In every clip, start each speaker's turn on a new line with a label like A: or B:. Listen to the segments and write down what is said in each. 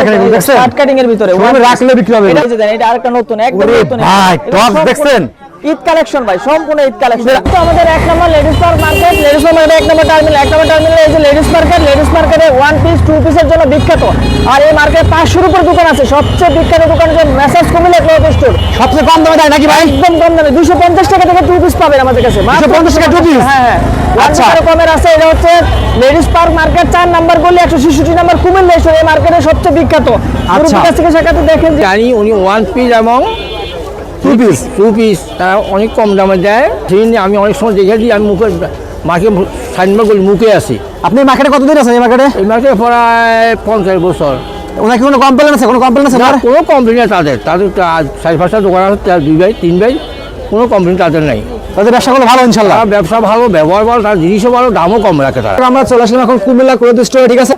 A: দেখেন এগুলো দেখছেন
B: শার্ট কাটিং এর ভিতরে
A: ওখানে রাখলে বিক্রি হবে
B: এটা দেন, এটা আরেকটা নতুন একদম নতুন
A: ভাই টপ দেখছেন
B: ঈদ কালেকশন ভাই, সম্পূর্ণ ঈদ কালেকশন। তো আমাদের এক number ladies park market, ladies market এক নম্বর টার্মিনাল এই যে লেডিস মার্কেটে ওয়ান পিস টু পিসের জন্য বিখ্যাত। আর এই মার্কেটে 500-এর উপর দোকান আছে। সবচেয়ে বিখ্যাত দোকান হচ্ছে মেসার্স কুমিল্লা ক্লথ স্টোর।
A: সবচেয়ে কম দামে দেয় নাকি ভাই?
B: একদম কম দামে 250 টাকা থেকে টু পিস পাবেন আমাদের কাছে।
A: 250 টাকা টু পিস?
B: হ্যাঁ হ্যাঁ,
A: আচ্ছা
B: আচ্ছা কমের আছে। এটা হচ্ছে লেডিস পার্ক মার্কেট 4 নাম্বার গলি 166 নাম্বার কুমিল্লা স্টোর। এই মার্কেটে সবচেয়ে বিখ্যাত।
A: আচ্ছা,
B: কাছ থেকে সাক্ষাতে দেখেন
C: জানি উনি ওয়ান পিস এবং টু পিস তারা অনেক কম দামে দেয়। সেদিন আমি অনেক সময় দেখেছি, আমি মুখে মাকে সাইনবার করি, মুখে আসি।
A: আপনি এই মার্কেটে কতদিন আছেন এই মার্কেটে?
C: এই মাকে প্রায় 50 বছর।
A: ওনার কি কোনো কমপ্লেন আছে? কোনো কমপ্লেন আছে?
C: কোনো কমপ্লেন নেই তাদের। 4-5টা দোকান আছে, 2 ভাই 3 ভাই, কোনো কমপ্লেন তাদের নেই।
A: তাদের ব্যবসা করলে ভালো ইনশাআল্লাহ।
C: তারা ব্যবসা ভালো, ব্যবহার ভালো, তার জিনিসও ভালো, দামও কম রাখে তারা।
A: আমরা চলে আসলাম এখন কুমিল্লা ক্লথ স্টোরে, ঠিক আছে?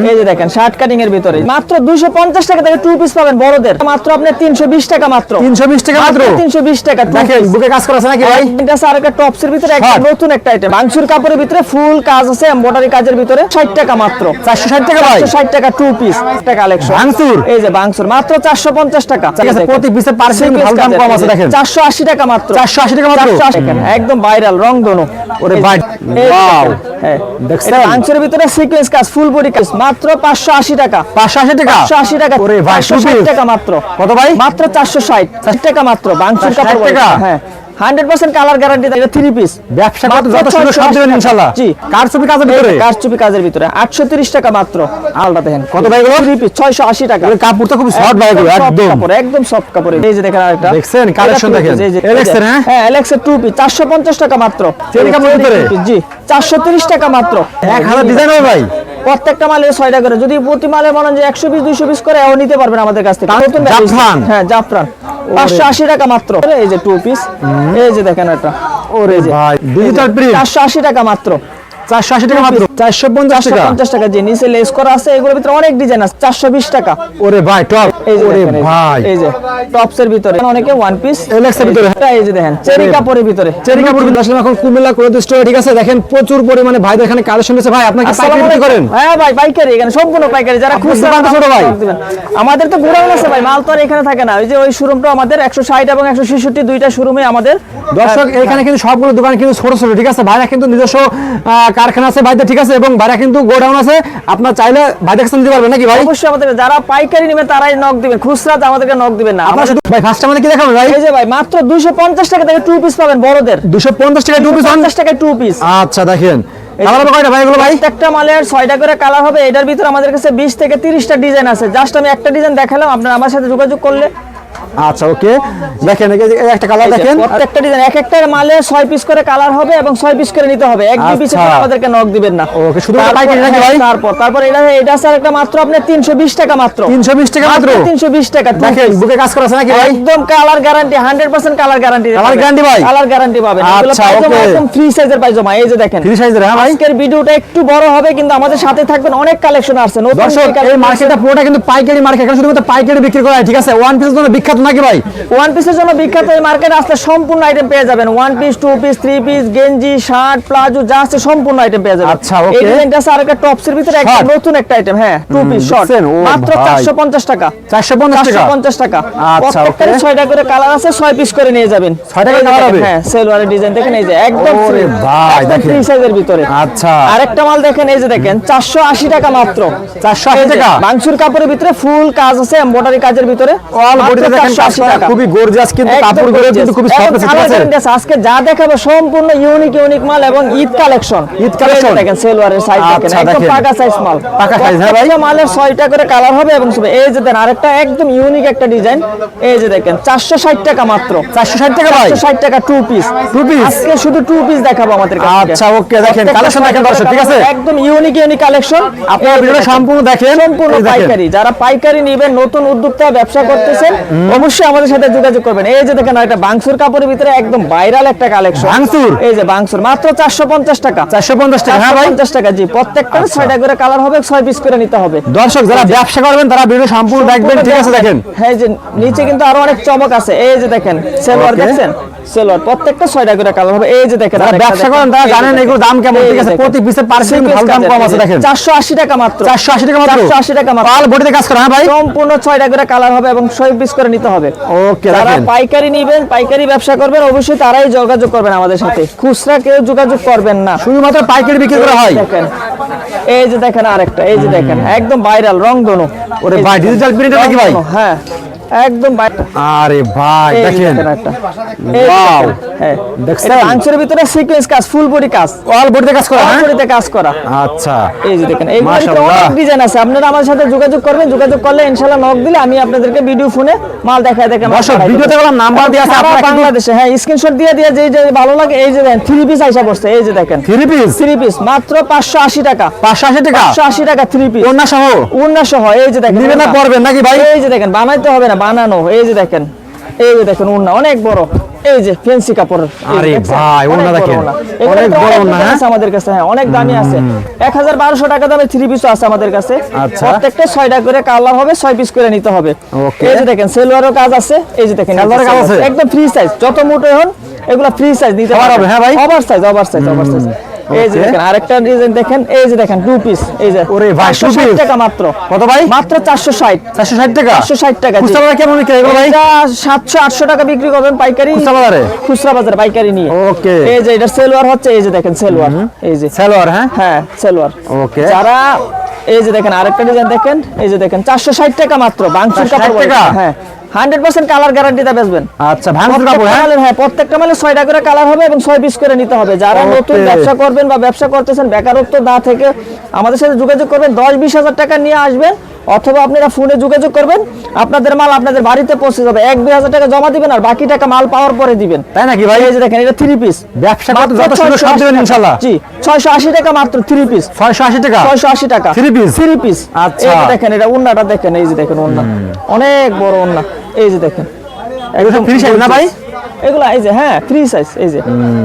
B: এই যে দেখেন শার্ট কাটিং এর ভিতরে মাত্র 250 টাকা থেকে টু পিস পাবেন বড়দের। মাত্র আপনি 320 টাকা মাত্র।
A: 320 টাকা মাত্র?
B: 320 টাকা।
A: দেখেন বুকে কাজ করা আছে নাকি ভাই?
B: এটা আছে আরেকটা টপস এর ভিতরে একটা নতুন একটা আইটেম। বাংসুর কাপড়ের ভিতরে ফুল কাজ আছে, এমব্রয়ডারি কাজের ভিতরে 60 টাকা মাত্র।
A: 460 টাকা ভাই?
B: 460 টাকা টু পিস একটা কালেকশন।
A: বাংসুর?
B: এই যে বাংসুর মাত্র 450 টাকা।
A: ঠিক আছে, প্রতি পিসে পার্সেন্ট ভালো দাম কম আছে দেখেন।
B: 480 টাকা মাত্র।
A: 480 টাকা মাত্র?
B: 480 একদম ভাইরাল রংধনু।
A: ওরে ভাই ওয়াও,
B: হ্যাঁ
A: দেখছেন
B: বাংসুরের ভিতরে সিকোয়েন্স কাজ, ফুল বডি কাজ মাত্র 580 টাকা।
A: 580 টাকা?
B: 580 টাকা।
A: ওরে ভাই
B: 460 টাকা মাত্র।
A: কত ভাই?
B: মাত্র 460 টাকা মাত্র। বাংসুর কাপড়
A: 460 টাকা?
B: হ্যাঁ 100% কালার গ্যারান্টি। এটা 3 পিস।
A: ব্যবসা কত যত সুন্দর সব দেবেন ইনশাআল্লাহ।
B: জি,
A: কারচুপি কাজের ভিতরে?
B: কারচুপি কাজের ভিতরে 830 টাকা মাত্র। আলটা দেখেন
A: কত ভাই এগুলো?
B: 3 পিস 680 টাকা।
A: এই কাপড় তো খুব সফট ভাই এগুলো একদম।
B: কাপড় একদম সফট কাপড়। এই যে দেখেন আরেকটা
A: দেখছেন কালেকশন দেখেন। এলেক্সের? হ্যাঁ
B: হ্যাঁ এলেক্সের 2 পিস 450 টাকা মাত্র।
A: চেরি কাপড়ের ভিতরে?
B: জি 430 টাকা মাত্র।
A: 1000 ডিজাইন হবে ভাই?
B: প্রত্যেকটা মালের 6টা করে। যদি প্রতি মালে মনে যে 100 পিস 200 পিস করে এও নিতে পারবেন আমাদের কাছ থেকে। নতুন
A: জাফরান?
B: হ্যাঁ জাফরান 580 টাকা মাত্র। এই যে 2 পিস, এই যে দেখেন এটা
A: ওরে ভাই ডিজিটাল প্রিন্ট
B: 480 টাকা মাত্র।
A: 480 টাকা মাত্র? 450 টাকা?
B: 450 টাকা। যে নিচে লেস করা আছে এগুলোর ভিতরে অনেক ডিজাইন আছে। 420 টাকা।
A: ওরে ভাই টপ।
B: এই যে
A: ওরে
B: দেখেন,
A: ভাই
B: এই যে টপস এর ভিতরে অনেকে ওয়ান পিস
A: এলেক্সের ভিতরে?
B: এই যে দেখেন চেরি কাপড়ের ভিতরে।
A: চেরি কাপড় কিন্তু আসলে এখন কুমিল্লা ক্লথ স্টোরে, ঠিক আছে? দেখেন প্রচুর পরিমাণে ভাইদের এখানে কালেকশন আছে। ভাই আপনাকে পাইকারি বিক্রি করেন?
B: হ্যাঁ ভাই পাইকারি, এখানে সম্পূর্ণ পাইকারি। যারা খুচরা
A: দোকান তো ছোট ভাই?
B: আমাদের তো গোডাউন আছে ভাই, মাল তো আর এখানে থাকে না। ওই যে ওই শোরুমটা আমাদের 160 এবং 166 দুইটা শোরুমে আমাদের।
A: দর্শক এখানে কিন্তু সবগুলো দোকান কিন্তু ছোট ছোট, ঠিক আছে? ভাইরা কিন্তু নিজস্ব কারখানা আছে ভাইদের, ঠিক আছে? এবং ভাইরা কিন্তু গোডাউন আছে। আপনার চাইলে ভাইদের কাছে নিতে পারবেন নাকি ভাই?
B: অবশ্যই আমাদের যারা পাইকারি নেবে তারাই নক দিবেন, খুচরা আমাদেরকে নক দিবেন না।
A: আপনার শুধু ভাই ফার্স্ট আমাদের কি দেখাবেন ভাই?
B: এই যে ভাই মাত্র 250 টাকা থেকে টু পিস পাবেন বড়দের।
A: 250 টাকা টু পিস?
B: 250 টাকায় টু পিস।
A: আচ্ছা দেখেন কালার হবে কয়টা ভাই এগুলো ভাই?
B: প্রত্যেকটা মালের 6টা করে কালার হবে। এটার ভিতরে আমাদের কাছে 20 থেকে 30টা ডিজাইন আছে। জাস্ট আমি একটা ডিজাইন দেখালাম, আপনারা আমার সাথে যোগাযোগ করলে।
A: আচ্ছা ওকে, দেখেন এই একটা কালার দেখেন।
B: প্রত্যেকটা ডিজাইন এক একটা মালে 6 পিস করে কালার হবে এবং 6 পিস করে নিতে হবে। এক দুই পিস করে আমাদেরকে নক দিবেন না।
A: ওকে, শুধু পাইকারি নাকি ভাই?
B: তারপর এটা স্যার একটা মাত্র আপনি 320 টাকা মাত্র।
A: 320 টাকা মাত্র?
B: 320 টাকা।
A: দেখেন বুকে কাজ করা আছে নাকি ভাই?
B: একদম colour guarantee, 100% colour guarantee.
A: Colour guarantee ভাই?
B: কালার গ্যারান্টি পাবেন। এগুলো
A: আচ্ছা
B: পায়জামা
A: ওকে,
B: একদম ফ্রি সাইজের পায়জামা। এই যে দেখেন
A: 3 সাইজের? হ্যাঁ ভাই
B: আজকের ভিডিওটা একটু বড় হবে কিন্তু আমাদের সাথে থাকবেন, অনেক কালেকশন আছে নতুন।
A: দর্শক এই মার্কেটটা পুরোটা কিন্তু পাইকারি মার্কেট। এখানে শুধুমাত্র পাইকারি বিক্রি করা হয়, ঠিক আছে? ওয়ান পিসের জন্য বিখ্যাত নাকি ভাই?
B: ওয়ান পিসের জন্য বিখ্যাত। এই মার্কেট আসলে সম্পূর্ণ আইটেম পেয়ে যাবেন। One piece, two piece, three piece, গেঞ্জি, শার্ট, প্লাজো যা আছে সম্পূর্ণ আইটেম পেয়ে যাবেন।
A: আচ্ছা ওকে,
B: এই ডিজাইনটা আছে আরেকটা টপস এর ভিতরে একটা নতুন একটা আইটেম। হ্যাঁ টু পিস শর্ট মাত্র 450 টাকা। 450 টাকা।
A: আচ্ছা ওকে,
B: প্রত্যেকটা 6টা করে কালার আছে, 6 পিস করে নিয়ে যাবেন।
A: 6টা করে কালার হবে?
B: হ্যাঁ সেলওয়ারের ডিজাইন দেখেন, এই যে একদম
A: ওরে ভাই দেখেন
B: ফ্রি সাইজের ভিতরে।
A: আচ্ছা
B: আরেকটা মাল দেখেন, এই যে দেখেন 480 টাকা মাত্র।
A: 480 টাকা?
B: বাংসুর কাপড়ের ভিতরে ফুল কাজ আছে, এমব্রয়ডারি কাজের ভিতরে।
A: অল বডিতে দেখেন কাজ করা, খুবই গর্জিয়াস কিন্তু কাপড়গুলো কিন্তু খুবই সফট আছে, ঠিক আছে?
B: আজকে যা দেখাবো সম্পূর্ণ ইউনিক মাল এবং ঈদ কালেকশন।
A: ঈদ কালেকশন
B: দেখেন সেলওয়ারের সাইজ দেখেন, একদম পাকা সাইজ মাল।
A: পাকা সাইজ? হ্যাঁ ভাই
B: মালের 6টা করে কালার হবে এবং এই যে দেখেন আরেকটা একদম ইউনিক একটা ডিজাইন। এই যে দেখেন 460 টাকা মাত্র।
A: 460 টাকা ভাই?
B: 460 টাকা টু পিস।
A: টু পিস
B: আজকে শুধু টু পিস দেখাবো আমাদের কাছে।
A: আচ্ছা ওকে, দেখেন কালেকশন দেখেন দর্শক, ঠিক আছে?
B: একদম ইউনিক কালেকশন।
A: আপনারা ভিডিওটা সম্পূর্ণ দেখেন।
B: সম্পূর্ণ পাইকারি। যারা পাইকারি নেবেন, নতুন উদ্যোক্তা ব্যবসা করতেছেন, অবশ্যই আমাদের সাথে যোগাযোগ করবেন। এই যে দেখেন একটা বাংসুর কাপড়ের ভিতরে একদম ভাইরাল একটা কালেকশন।
A: বাংসুর?
B: এই যে বাংসুর মাত্র 450 টাকা।
A: 450 টাকা, হ্যাঁ ভাই।
B: 450 টাকা, জি। প্রত্যেকটার 6টা করে কালার হবে, 6 পিস করে নিতে হবে।
A: দর্শক যারা ব্যবসা করবেন তারা ভিডিও সম্পূর্ণ দেখবেন, ঠিক আছে? দেখেন
B: হ্যাঁ, যে নিচে কিন্তু আরো অনেক চমক আছে। এই যে দেখেন সেলোয়ার,
A: Okay.
B: দেখছেন সেলোয়ার, প্রত্যেকটা 6টা করে কালার হবে। এই যে দেখেন
A: যারা
B: আরেকটা
A: ব্যবসা
B: দেখেন।
A: করেন তারা
B: এই যে
A: জানেন
B: দেখেন।
A: এগুলোর দাম কেমন,
B: এই
A: ঠিক
B: যে
A: আছে?
B: দেখেন।
A: প্রতি পিসে পার্সেন্ট ভালো দাম কম আছে, দেখেন
B: 480 টাকা মাত্র।
A: 480 টাকা মাত্র।
B: 480 টাকা মাত্র।
A: পাল বডিতে কাজ করা, হ্যাঁ ভাই।
B: সম্পূর্ণ 6টা করে কালার হবে এবং 6 পিস করে নিতে হবে।
A: ওকে,
B: যারা
A: দেখেন
B: পাইকারি নেবেন, পাইকারি ব্যবসা করবেন, অবশ্যই তারাই যোগাযোগ করবেন আমাদের সাথে। খুচরা কেউ যোগাযোগ করবেন না।
A: শুধুমাত্র পাইকারি বিক্রি করা হয়।
B: দেখেন এই যে দেখেন আরেকটা, এই যে দেখেন একদম ভাইরাল রংধনু।
A: ওরে ভাই, ডিজিটাল প্রিন্ট নাকি ভাই?
B: হ্যাঁ, একদম
A: আরে ভাই দেখেন,
B: ওয়াও।
A: Wow!
B: হ্যাঁ,
A: দেখছেন?
B: এটা মাংসের ভিতরে সিকোয়েন্স কাজ, ফুল বডি কাজ,
A: অল বডিতে কাজ করা,
B: ফুল
A: হ্যাঁ?
B: বডিতে কাজ করা।
A: আচ্ছা,
B: এই যে দেখেন এই
A: মাশাআল্লাহ।
B: অনেক ডিজাইন আছে। আপনারা আমার সাথে যোগাযোগ করবেন, যোগাযোগ করলে ইনশাআল্লাহ নক দিলে আমি আপনাদেরকে ভিডিও ফোনে মাল দেখায় দেখে
A: দর্শক ভিডিওতে গেলাম নাম্বার দেওয়া আছে, আপনারা কিন্তু
B: বাংলাদেশে, হ্যাঁ, স্ক্রিনশট দিয়ে যে যে ভালো লাগে। এই যে দেখেন 3 পিস আইসা পড়ছে। এই যে দেখেন
A: 3 পিস
B: 3 পিস মাত্র 580 টাকা।
A: 580 টাকা
B: 580 টাকা 3 পিস,
A: ওন্না সহ।
B: উন্না সহ। এই যে দেখেন
A: নিবেন না
B: উন্না।
A: পরবেন নাকি ভাই?
B: এই যে দেখেন বানাইতে হবে না, বানানো। এই যে দেখেন, এই যে দেখেন উন্না অনেক বড়। এই যে ফ্যান্সি কাপড়।
A: আরে ভাই, ওন্না দেখেন, অনেক বড় ওন্না, হ্যাঁ?
B: আমাদের কাছে, হ্যাঁ, অনেক দামি আছে। 1200 টাকা দামে 3 পিসও আছে আমাদের কাছে।
A: আচ্ছা।
B: প্রত্যেকটা 6টা করে কালার হবে, 6 পিস করে নিতে হবে।
A: Okay.
B: এই যে দেখেন সেলোয়ারও কাজ আছে। এই যে দেখেন
A: সালোয়ারের কাজ আছে?
B: একদম ফ্রি সাইজ, যত মোটো হন এগুলা ফ্রি সাইজ নিতে
A: সবার হবে, হ্যাঁ ভাই?
B: Over size, over size, over size. এই যে
A: Okay.
B: দেখেন আরেকটা ডিজাইন দেখেন। এই যে দেখেন 2 পিস। এই যে
A: ওরে ভাই, 2
B: 460
A: piece?
B: টাকা মাত্র।
A: কত ভাই?
B: মাত্র 460।
A: 460 টাকা
B: 460 টাকা, জি।
A: খুচরা বাজারে কেমন বিক্রি হয় এগুলো ভাই?
B: এটা 700-800 টাকা বিক্রি করবেন পাইকারি।
A: খুচরা বাজারে?
B: খুচরা বাজারে পাইকারি নিয়ে।
A: ওকে।
B: এই যে এটা সেলোয়ার হচ্ছে। এই যে দেখেন সেলোয়ার। এই যে
A: সালোয়ার, হ্যাঁ?
B: হ্যাঁ সেলোয়ার।
A: ওকে।
B: যারা এই যে দেখেন আরেকটা ডিজাইন দেখেন। এই যে দেখেন 460 টাকা মাত্র। বাংসুর
A: 460
B: কাপড় বলে।
A: টাকা?
B: হ্যাঁ, 100% কালার গ্যারান্টিতে বেচবেন।
A: আচ্ছা, ভাঙচুর কাপড়, হ্যাঁ?
B: হ্যাঁ, প্রত্যেকটা মালে 6টা করে কালার হবে এবং 6 পিস করে নিতে হবে। যারা
A: Okay.
B: নতুন ব্যবসা করবেন বা ব্যবসা করতেছেন, বেকারত্ব না থেকে আমাদের সাথে যোগাযোগ করবেন। 10-20 হাজার টাকা নিয়ে আসবেন, অথবা আপনারা ফোনে যোগাযোগ করবেন। আপনাদের মাল আপনাদের বাড়িতে পৌঁছে যাবে। 1-2 হাজার টাকা জমা দিবেন আর বাকি টাকা মাল পাওয়ার পরে দিবেন।
A: তাই নাকি ভাই?
B: এই যে দেখেন এটা 3 পিস।
A: ব্যবসা করতে যত সুন্দর সব দিবেন ইনশাআল্লাহ।
B: জি, 680 টাকা মাত্র 3 পিস।
A: 680 টাকা
B: 680 টাকা
A: 3 পিস?
B: 3 পিস।
A: আচ্ছা।
B: এই যে দেখেন এটা উন্নাটা দেখেন। এই যে দেখেন উন্না অনেক বড় উন্না। এই যে দেখেন
A: একদম ফ্রি সাইজ না ভাই?
B: এগুলা এই যে, হ্যাঁ, ফ্রি সাইজ। এই যে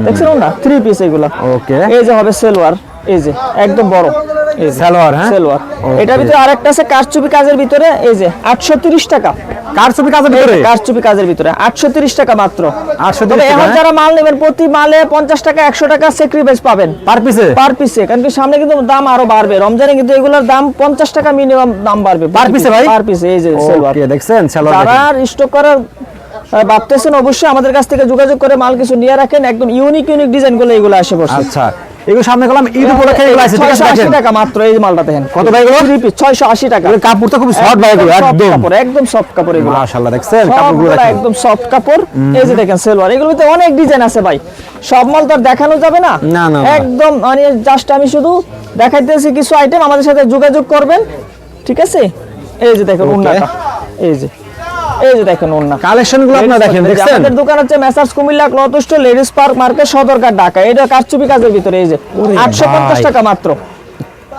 B: দেখছেন উন্না 3 পিস এগুলা।
A: ওকে।
B: এই যে হবে সেলোয়ার। এই যে একদম বড়। এই যে
A: সালোয়ার, হ্যাঁ?
B: সেলোয়ার।
A: Okay.
B: এটার ভিতরে আরেকটা আছে কারচুপি কাজের ভিতরে। এই যে 830 টাকা।
A: কার ছবি কাজের ভিতরে?
B: কারচুপি কাজের ভিতরে 830 টাকা মাত্র।
A: 830
B: তবে এখন
A: টাকা,
B: যারা মাল নেবেন প্রতি মালে 50 টাকা 100 টাকা স্যাক্রিফাইস পাবেন
A: পার পিসে?
B: পার পিসে। কারণ কি সামনে কিন্তু দাম আরো বাড়বে রমজানে, কিন্তু এগুলোর দাম 50 টাকা মিনিমাম দাম বাড়বে
A: Per piece এ ভাই?
B: পার পিসে। এই যে সেলোয়ার।
A: ওকে, দেখছেন সালোয়ার
B: যারা
A: দেখেন।
B: স্টক করার ভাবতেছেন অবশ্যই আমাদের কাছ থেকে যোগাযোগ করে মাল কিছু নিয়ে রাখেন। একদম ইউনিক ইউনিক ডিজাইন গুলো এগুলো আসে বসে।
A: আচ্ছা, এগুলো সামনে গেলাম ঈদ উপলক্ষে এগুলো আছে, ঠিক আছে?
B: 680
A: দেখেন
B: টাকা মাত্র। এই যে মালটা দেখেন
A: কত ভাই এগুলো?
B: 3 পিস 680 টাকা।
A: এগুলো কাপড়টা খুব সফট ভাই, এগুলো
B: soft
A: একদম
B: কাপড়, একদম সফট কাপড় এগুলো।
A: মাশাআল্লাহ, দেখছেন কাপড়গুলো
B: কাপড়গুলো
A: দেখেন।
B: একদম সফট কাপড়। এই যে দেখেন সেলোয়ার। এগুলোর ভিতরে অনেক ডিজাইন আছে ভাই, সব মাল তো আর দেখানো যাবে না।
A: না, না, না।
B: একদম মানে জাস্ট আমি শুধু দেখাইতেছি কিছু আইটেম। আমাদের সাথে যোগাযোগ করবেন, ঠিক আছে? এই যে দেখেন
A: Okay.
B: উন্নাটা। এই যে দেখেন উন্না
A: কালেকশনগুলো আপনারা দেখেন, দেখছেন?
B: আমাদের দোকান হচ্ছে messrs Comilla cloth store, ladies park market, Sadarghat, Dhaka. এটা কারচুপি কাজের ভিতরে। এই যে
A: ওরে
B: 850
A: ভাই।
B: টাকা মাত্র।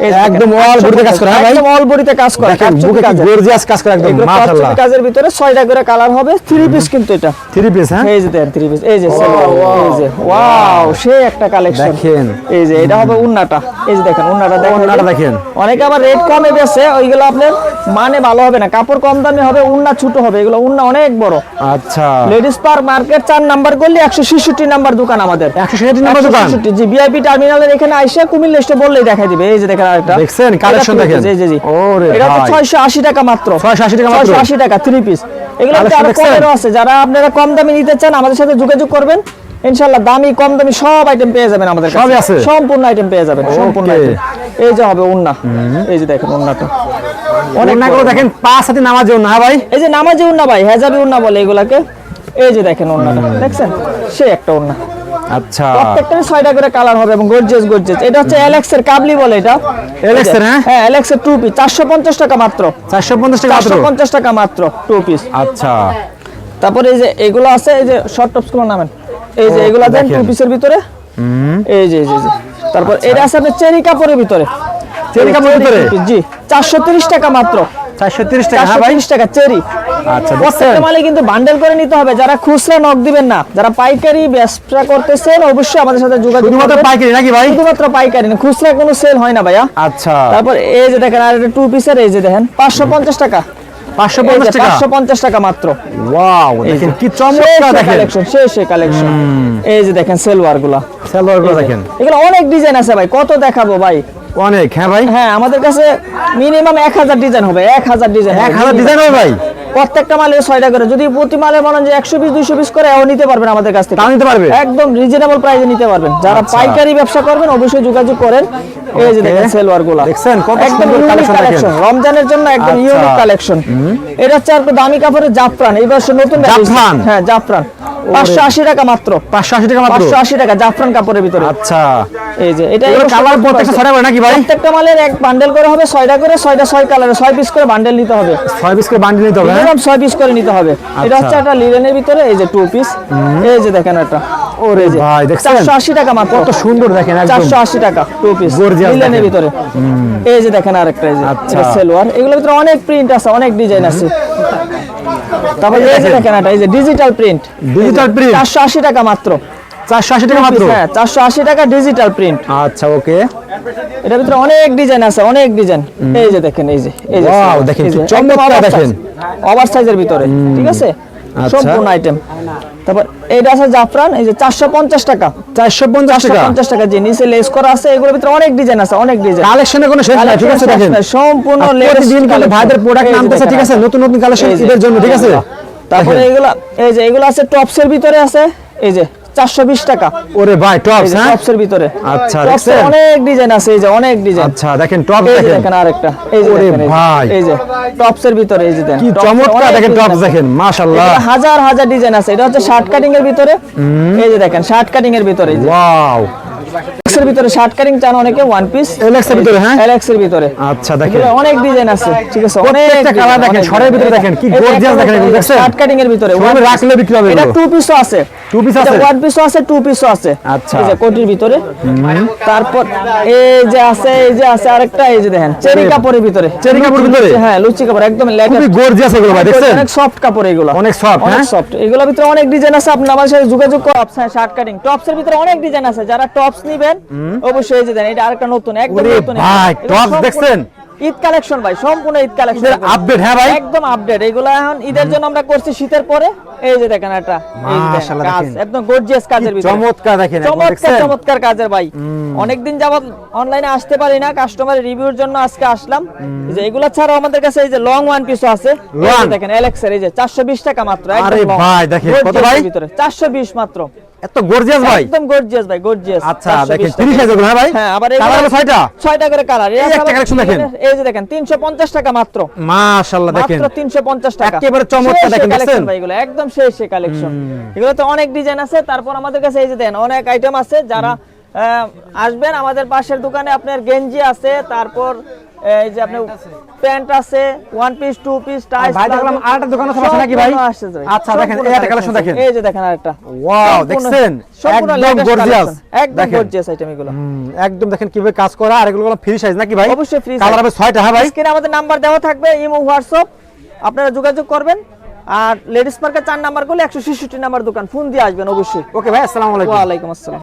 B: এই যে
A: একদম
B: দেখেন,
A: all body তে কাজ করা, হ্যাঁ ভাই?
B: একদম all body তে কাজ করা,
A: দেখেন
B: কারচুপি
A: বুকে কি
B: কাজের।
A: গর্জিয়াস কাজ করে একদম,
B: এগুলো
A: মাশাআল্লাহ।
B: কারচুপি কাজের ভিতরে 6টা করে কালার হবে। 3 পিস কিন্তু এটা।
A: 3 পিস, হ্যাঁ?
B: এই যে দেখেন 3 পিস। এই যে সালোয়ার। এই যে ওয়াও, সেই একটা কালেকশন
A: দেখেন।
B: এই যে এটা হবে উন্নাটা। এই যে দেখেন উন্নাটা দেখেন।
A: ওন্নাটা দেখেন।
B: অনেকে আবার রেট কমে বেচে, ওইগুলো আপনার মানে ভালো হবে না। কাপড় কম দামি হবে, উন্না ছোট হবে। এগুলো উন্না অনেক বড়।
A: আচ্ছা,
B: লেডিস পার্ক মার্কেট 4 নাম্বার গলি 166 নাম্বার দোকান আমাদের।
A: 167 নম্বর দোকান।
B: 166 জি, ভিআইপি টার্মিনালের এখানে আইসা কুমিল্লা স্টে বললেই দেখাই দিবে। এই যে দেখেন আরেকটা।
A: দেখছেন কালেকশন
B: এটা
A: দেখেন।
B: জি জি জি।
A: ওরে
B: এটা তো
A: ভাই।
B: 680 টাকা মাত্র।
A: 680 টাকা মাত্র।
B: 680 টাকা 3 পিস। এগুলো
A: Collection
B: আরো
A: দেখছেন?
B: কমেরও আছে। যারা আপনারা কম দামে নিতে চান আমাদের সাথে যোগাযোগ করবেন। ইনশাআল্লাহ দামি কম দামি সব আইটেম পেয়ে যাবেন আমাদের কাছে।
A: সবই আছে?
B: সম্পূর্ণ আইটেম পেয়ে যাবেন, সম্পূর্ণ
A: Okay.
B: আইটেম। এই যে হবে উন্না। এই যে দেখেন উন্নাটা অনেক
A: ওন্নাগুলো
B: বড়।
A: দেখেন 5 হাতে নামাজ উন্না, হ্যাঁ ভাই?
B: এই যে নামাজি উন্না ভাই, হেজাবি উন্না বলে এগুলাকে। এই যে দেখেন উন্নাটা দেখছেন, সে একটা উন্না।
A: আচ্ছা,
B: প্রত্যেকটারই 6টা করে কালার হবে এবং গর্জিয়াস গর্জিয়াস। এটা হচ্ছে এলএক্স এর কাবলি বলে এটা।
A: এলেক্স এর, হ্যাঁ?
B: হ্যাঁ, এলএক্স এর 2 পিস 450 টাকা মাত্র।
A: 450 টাকা মাত্র।
B: 450 টাকা মাত্র 2 পিস।
A: আচ্ছা,
B: তারপরে এই যে এগুলো আছে, এই যে শর্ট টপস গুলো নামেন। এই যে এগুলা দেন
A: দেখেন।
B: 2 পিসের ভিতরে। এই যে এই যে তারপর এটা আছে আপনার চেরি কাপড়ের ভিতরে।
A: চেরি কাপড়ের ভিতরে?
B: জি, 430 টাকা মাত্র।
A: 430 টাকা, হ্যাঁ ভাই?
B: 430 টাকা চেরি।
A: আচ্ছা,
B: প্রত্যেকটা
A: দেখছেন?
B: মালে কিন্তু বান্ডেল করে নিতে হবে, যারা খুচরা নক দিবেন না, যারা পাইকারি ব্যবসা করতেছেন অবশ্যই আমাদের সাথে যোগাযোগ
A: শুধুমাত্র
B: করবেন।
A: পাইকারি নাকি ভাই?
B: শুধুমাত্র পাইকারি না, খুচরা কোনো সেল হয় না ভাইয়া।
A: আচ্ছা,
B: তারপর এই যে দেখেন আর একটা 2 পিসের, এই যে দেখেন 550 টাকা,
A: 550 টাকা।
B: 550 টাকা মাত্র।
A: ওয়াও, দেখেন কি চমৎকার দেখেন।
B: কালেকশন, সেই কালেকশন। এই যে দেখেন সেলওয়ার গুলা,
A: সালোয়ার গুলো দেখেন
B: এগুলো অনেক ডিজাইন আছে ভাই, কত দেখাবো ভাই।
A: অনেক। হ্যাঁ ভাই,
B: হ্যাঁ আমাদের কাছে মিনিমাম 1000 ডিজাইন হবে, 1000 ডিজাইন,
A: 1000 ডিজাইন হবে ভাই।
B: প্রত্যেকটা মালে 6টা করে, যদি প্রতি মালে বলেন যে 100 পিস 200 পিস করে এও নিতে পারবেন আমাদের কাছ থেকে,
A: তাও নিতে পারবে?
B: একদম রিজনেবল প্রাইসে নিতে পারবেন। যারা
A: আচ্ছা।
B: পাইকারি ব্যবসা করবেন অবশ্যই যোগাযোগ করেন। এই যে
A: Okay.
B: দেখেন সেলওয়ার গুলা,
A: দেখছেন কত
B: একদম
A: সুন্দর
B: ইউনিক
A: কালেকশন দেখেন।
B: কালেকশন, রমজানের জন্য একদম
A: আচ্ছা।
B: Unique collection. এটা হচ্ছে আর একটু দামি কাপড়ের জাফরান, এই বছর নতুন
A: জাফরান?
B: হ্যাঁ জাফরান, 580 টাকা মাত্র,
A: 580 টাকা মাত্র।
B: 580 টাকা জাফরান কাপড়ের ভিতরে।
A: আচ্ছা,
B: এই যে এটা
A: এগুলো কালার প্রত্যেকটা 6টা করে নাকি ভাই?
B: প্রত্যেকটা মালের এক বান্ডেল করে হবে, 6টা করে, 6টা 6 কালারে 6 পিস করে বান্ডেল নিতে হবে,
A: 6 পিস করে বান্ডিল নিতে হবে। হ্যাঁ?
B: মিনিমাম 6 পিস করে নিতে হবে। এটা
A: আচ্ছা।
B: হচ্ছে একটা লিলেনের ভিতরে, এই যে 2 পিস, এই যে দেখেন এটা,
A: ওরে ভাই, দেখছেন
B: 480 টাকা মাত্র,
A: কত সুন্দর দেখেন, একদম
B: 480 টাকা 2 পিস
A: Gorgeous
B: লিলেনের
A: দেখেন।
B: ভিতরে। এই যে দেখেন আরেকটা, এই যে
A: আচ্ছা।
B: এটা সেলওয়ার, এগুলোর ভিতরে অনেক প্রিন্ট আছে, অনেক ডিজাইন আছে। তারপর এই যে দেখেন এটা, এই যে ডিজিটাল প্রিন্ট,
A: ডিজিটাল প্রিন্ট
B: 480 টাকা মাত্র,
A: 480 টাকা মাত্র।
B: হ্যাঁ 480 টাকা ডিজিটাল প্রিন্ট।
A: আচ্ছা, ওকে।
B: এটার ভিতরে অনেক ডিজাইন আছে, অনেক ডিজাইন। এই যে দেখেন, এই যে
A: Wow, দেখেন কি চমৎকার দেখেন।
B: ওভার সাইজের ভিতরে, ঠিক আছে,
A: আচ্ছা।
B: সম্পূর্ণ আইটেম। তারপর এইটা আছে জাফরান, এই যে 450 টাকা,
A: 450 টাকা।
B: 450 টাকা, যে নিচে লেস করা আছে, এগুলোর ভিতরে অনেক ডিজাইন আছে, অনেক ডিজাইন।
A: কালেকশনের কোনো শেষ নাই, ঠিক আছে দেখেন।
B: সম্পূর্ণ
A: আর
B: লেটেস্ট
A: প্রতিদিন কিন্তু ভাইদের প্রোডাক্ট নামতেছে, ঠিক আছে, নতুন নতুন কালেকশন
B: এই যে।
A: ঈদের জন্য, ঠিক আছে।
B: তারপরে
A: দেখেন।
B: এগুলা, এই যে এগুলো আছে টপসের ভিতরে আছে, এই যে 420 টাকা,
A: ওরে ভাই, টপস, হ্যাঁ?
B: টপসের ভিতরে।
A: আচ্ছা,
B: টপসের
A: দেখছেন?
B: অনেক ডিজাইন আছে, এই যে অনেক ডিজাইন।
A: আচ্ছা, দেখেন টপ
B: এই যে
A: দেখেন।
B: দেখেন আরেকটা, এই যে
A: ওরে
B: দেখেন, এই যে,
A: ভাই।
B: এই যে টপসের ভিতরে, এই যে দেখেন
A: কি
B: টপসের
A: চমৎকার
B: অনেক
A: দেখেন,
B: ডিজাইন
A: টপস
B: আছে।
A: দেখেন, মাশাআল্লাহ।
B: এখানে হাজার হাজার ডিজাইন আছে। এটা হচ্ছে শার্ট কাটিং এর ভিতরে, এই যে দেখেন শার্ট কাটিং এর ভিতরে, এই যে
A: ওয়াও,
B: এর ভিতরে শার্ট কাটিং চান অনেকে, ওয়ান পিস
A: এলএক্স এর ভিতরে, হ্যাঁ?
B: এলএক্স এর ভিতরে।
A: আচ্ছা, দেখেন
B: এগুলো অনেক ডিজাইন আছে, ঠিক আছে, অনেক
A: প্রত্যেকটা কালার দেখেন, শরের ভিতরে দেখেন, কি গর্জিয়াস দেখেন, এগুলো দেখছেন?
B: শার্ট কাটিং এর ভিতরে
A: শোরুমে রাখলে বিক্রি হবে
B: এটা
A: এগুলো।
B: 2 পিসও আছে,
A: 2 পিস
B: এটা
A: আছে?
B: 1 পিসও আছে, 2 পিসও আছে।
A: আচ্ছা।
B: এই যে কোটির ভিতরে। তারপর এই যে আছে, এই যে আছে আরেকটা, এই যে দেখেন চেরি কাপড়ের ভিতরে,
A: চেরি কাপড়ের ভিতরে?
B: হ্যাঁ লুচি কাপড়, একদম
A: খুবই
B: লেটেস্ট,
A: গর্জিয়াস এগুলো ভাই, দেখছেন?
B: অনেক সফট কাপড় এগুলো,
A: অনেক soft,
B: অনেক
A: হ্যাঁ?
B: সফট। এগুলোর ভিতরে অনেক ডিজাইন আছে, আপনি আমার সাথে যোগাযোগ করুন। হ্যাঁ শার্ট কাটিং টপসের ভিতরে অনেক ডিজাইন আছে, যারা টপস নেবেন অবশ্যই এই যে দেন, এটা আরেকটা নতুন, একদম
A: ওরে
B: নতুন।
A: ভাই,
B: এগুলো
A: টপস
B: সম্পূর্ণ
A: দেখছেন?
B: ঈদ কালেকশন ভাই, সম্পূর্ণ ঈদ কালেকশন,
A: ঈদের update, হ্যাঁ ভাই?
B: একদম আপডেট। এগুলো এখন ঈদের জন্য আমরা করছি, শীতের পরে। এই যে দেখেন এটা, এই যে দেখেন,
A: মাশাআল্লাহ,
B: কাজ
A: দেখেন।
B: একদম গর্জিয়াস কাজের ভিতরে,
A: চমৎকার দেখেন, একদম
B: চমৎকার
A: দেখছেন?
B: চমৎকার কাজের ভাই। অনেকদিন যাবত অনলাইনে আসতে পারি না, কাস্টমারের রিভিউর জন্য আজকে আসলাম। এই যে এগুলা ছাড়াও আমাদের কাছে এই যে লং ওয়ান পিসও আছে, এই যে
A: Long?
B: দেখেন এলেক্স এর, এই যে 420 টাকা মাত্র, একদম
A: আরে
B: long,
A: ভাই, দেখেন, কত
B: gorgeous
A: ভাই?
B: এর ভিতরে 420 মাত্র,
A: এত গর্জিয়াস ভাই।
B: একদম গর্জিয়াস ভাই, গর্জিয়াস।
A: আচ্ছা, দেখেন 30 সাইজ এগুলো, হ্যাঁ ভাই?
B: হ্যাঁ, আবার
A: কালার হলো 6টা?
B: 6টা করে কালার।
A: এই একটা কালেকশন দেখেন।
B: এই যে দেখেন 350 টাকা মাত্র,
A: মাশাআল্লাহ, দেখেন
B: মাত্র 350 টাকা,
A: একেবারে চমৎকার দেখেন,
B: কালেকশন
A: দেখছেন?
B: ভাই, এগুলো একদম সেই কালেকশন। এগুলো তো অনেক ডিজাইন আছে। তারপর আমাদের কাছে এই যে দেন অনেক আইটেম আছে, যারা আসবেন আমাদের পাশের দোকানে, আপনার গেঞ্জি আছে, তারপর এই যে আপনার প্যান্ট আছে, ওয়ান পিস, 2 পিস, টাইস।
A: ভাই দেখলাম আরেকটা দোকান আছে নাকি ভাই? আচ্ছা, দেখেন এই একটা কালেকশন দেখেন।
B: এই যে দেখেন আরেকটা,
A: ওয়াও, দেখছেন? একদম গর্জিয়াস,
B: একদম গর্জিয়াস আইটেম এগুলো।
A: একদম দেখেন কিভাবে কাজ করা, আর এগুলো ফ্রি সাইজ নাকি ভাই?
B: অবশ্যই free size।
A: কালার হবে 6টা, হ্যাঁ ভাই?
B: স্ক্রিনে আমাদের নাম্বার দেওয়া থাকবে, ইমো, হোয়াটসঅ্যাপ, আপনারা যোগাযোগ করবেন। আর লেডিস মার্কেট 4 নাম্বার করলে 166 নাম্বার দোকান, ফোন দিয়ে আসবেন অবশ্যই।
A: ওকে ভাই, আসসালামু আলাইকুম।
B: ওয়া আলাইকুম আসসালাম।